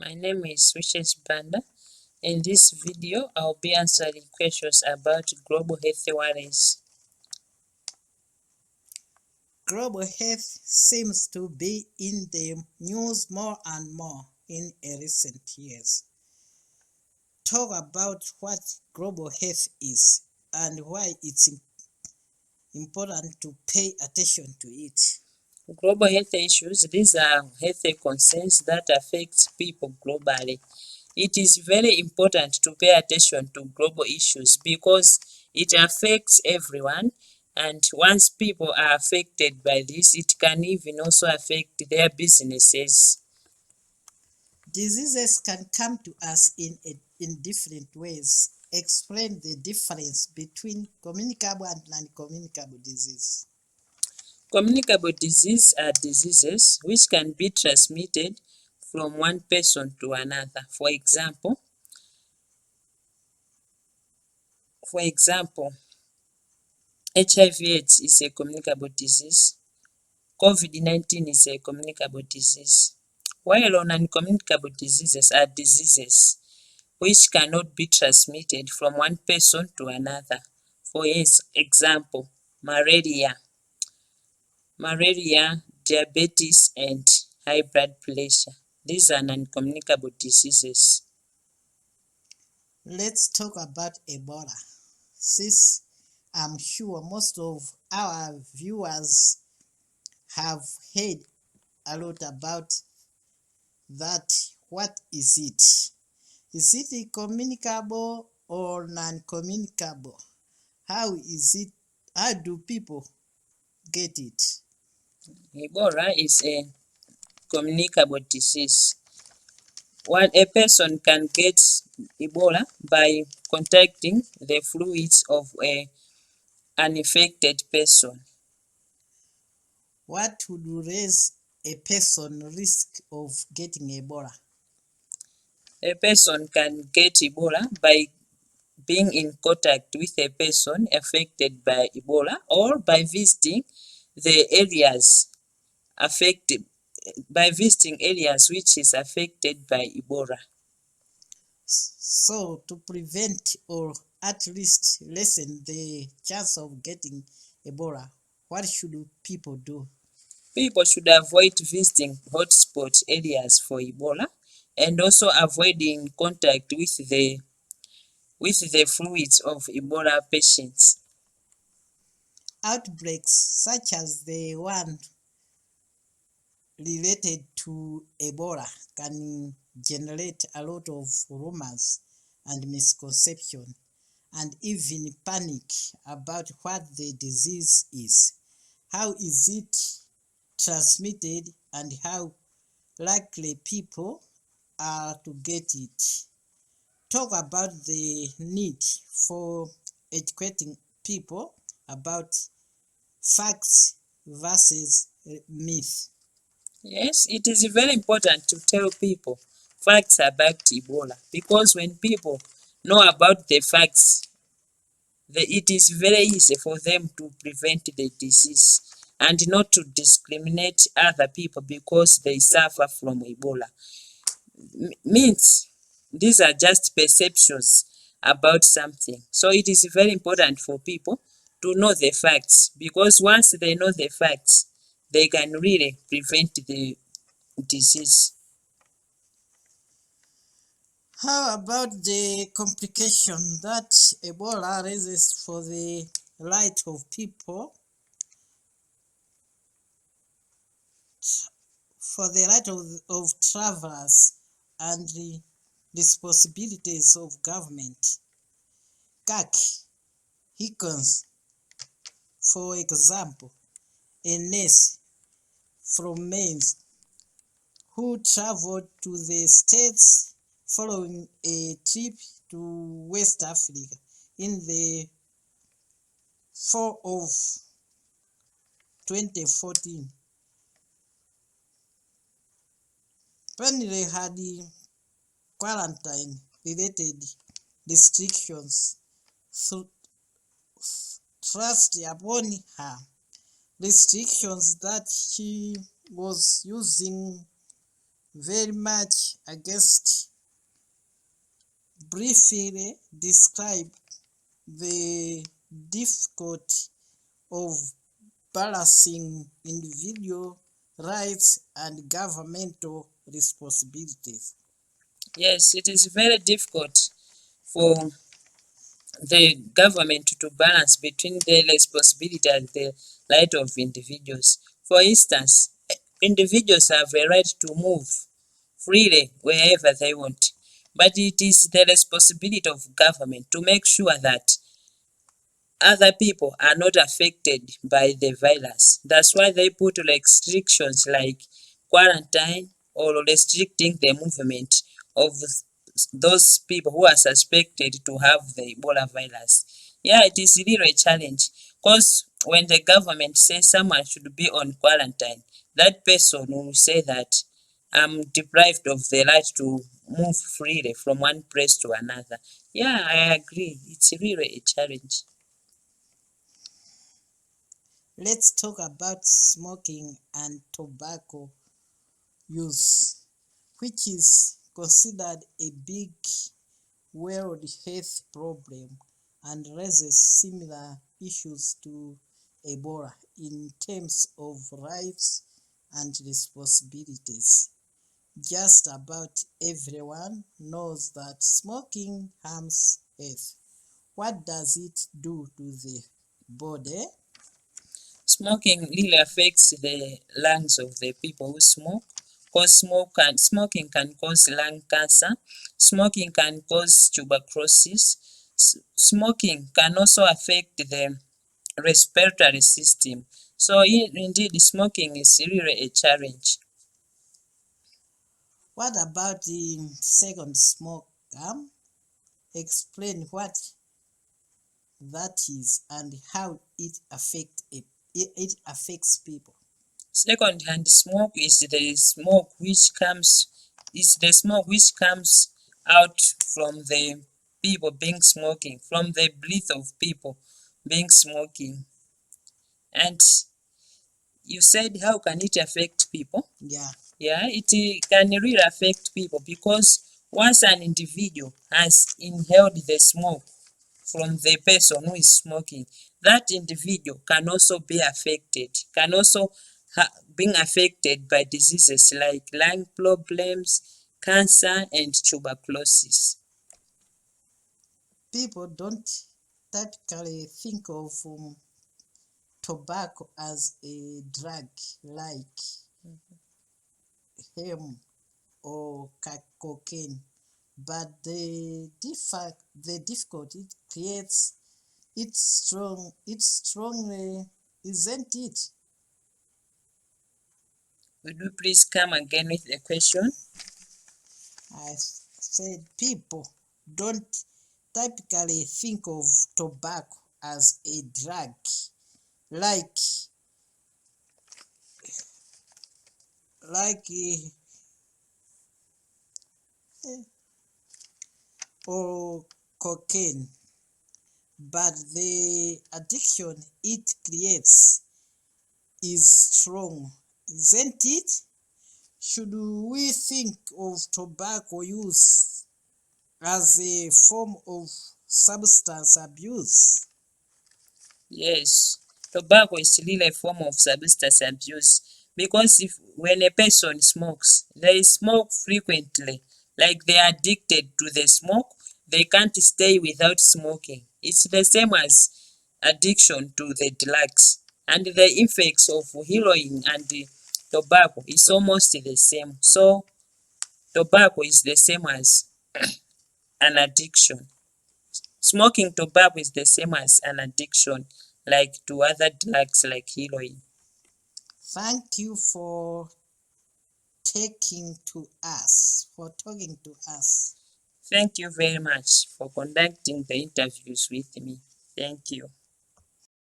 My name is Wishes Banda. In this video, I'll be answering questions about global health awareness. Global health seems to be in the news more and more in recent years. Talk about what global health is and why it's important to pay attention to it. Global health issues, these are health concerns that affect people globally. It is very important to pay attention to global issues because it affects everyone, and once people are affected by this, it can even also affect their businesses. Diseases can come to us in different ways. Explain the difference between communicable and non-communicable disease. Communicable diseases are diseases which can be transmitted from one person to another. For example, HIV/AIDS is a communicable disease. COVID-19 is a communicable disease. While non-communicable diseases are diseases which cannot be transmitted from one person to another. For example, malaria, diabetes, and high blood pressure. These are non-communicable diseases. Let's talk about Ebola. Since I'm sure most of our viewers have heard a lot about that. What is it? Is it communicable or non-communicable? How is it? How do people get it? Ebola is a communicable disease. A person can get Ebola by contacting the fluids of an infected person. What would raise a person risk of getting Ebola? A person can get Ebola by being in contact with a person affected by Ebola or by visiting the areas affected which is affected by Ebola. So to prevent or at least lessen the chance of getting Ebola, what should people do? People should avoid visiting hotspot areas for Ebola and also avoiding contact with the fluids of Ebola patients. Outbreaks such as the one related to Ebola can generate a lot of rumors and misconception and even panic about what the disease is. How is it transmitted and how likely people are to get it? Talk about the need for educating people about facts versus myth. Yes, it is very important to tell people facts about Ebola because when people know about the facts, it is very easy for them to prevent the disease and not to discriminate other people because they suffer from Ebola. Means these are just perceptions about something. So it is very important for people to know the facts because once they know the facts, they can really prevent the disease. How about the complication that Ebola raises for the right of people, of travelers and the responsibilities of government? CAC, Hicons, for example, a nurse from Mainz who traveled to the States following a trip to West Africa in the fall of 2014. When they had quarantine-related restrictions thrust upon her, restrictions that she was using very much against, briefly describe the difficulty of balancing individual rights and governmental responsibilities. Yes, it is very difficult for the government to balance between the responsibility and the right of individuals. For instance, individuals have a right to move freely wherever they want, but it is the responsibility of government to make sure that other people are not affected by the virus. That's why they put restrictions like quarantine or restricting the movement of those people who are suspected to have the Ebola virus. Yeah, it is really a challenge because when the government says someone should be on quarantine, that person will say that I'm deprived of the right to move freely from one place to another. Yeah, I agree. It's really a challenge. Let's talk about smoking and tobacco use, which is considered a big world health problem and raises similar issues to Ebola in terms of rights and responsibilities. Just about everyone knows that smoking harms health. What does it do to the body? Smoking really affects the lungs of the people who smoke because smoking can cause lung cancer, smoking can cause tuberculosis, smoking can also affect the respiratory system. So indeed, smoking is really a challenge. What about the second smoke? Explain what that is and how it affects people. Second-hand smoke is the smoke which comes out from the people being smoking, from the breath of people being smoking. And you said how can it affect people? Yeah, Yeah, it can really affect people because once an individual has inhaled the smoke from the person who is smoking, that individual can also be affected, can also being affected by diseases like lung problems, cancer, and tuberculosis. people don't typically think of tobacco as a drug like hemp or cocaine, but the difficulty it creates, it's strongly, isn't it? Would you please come again with the question? I said people don't typically think of tobacco as a drug like or cocaine, but the addiction it creates is strong, isn't it? Should we think of tobacco use as a form of substance abuse? Yes, tobacco is really a form of substance abuse because if when a person smokes, they smoke frequently, like they are addicted to the smoke, they can't stay without smoking. It's the same as addiction to the drugs, and the effects of heroin and the tobacco is almost the same. So tobacco is the same as an addiction. Smoking tobacco is the same as an addiction, like to other drugs like heroin. Thank you for talking to us. Thank you very much for conducting the interviews with me. Thank you.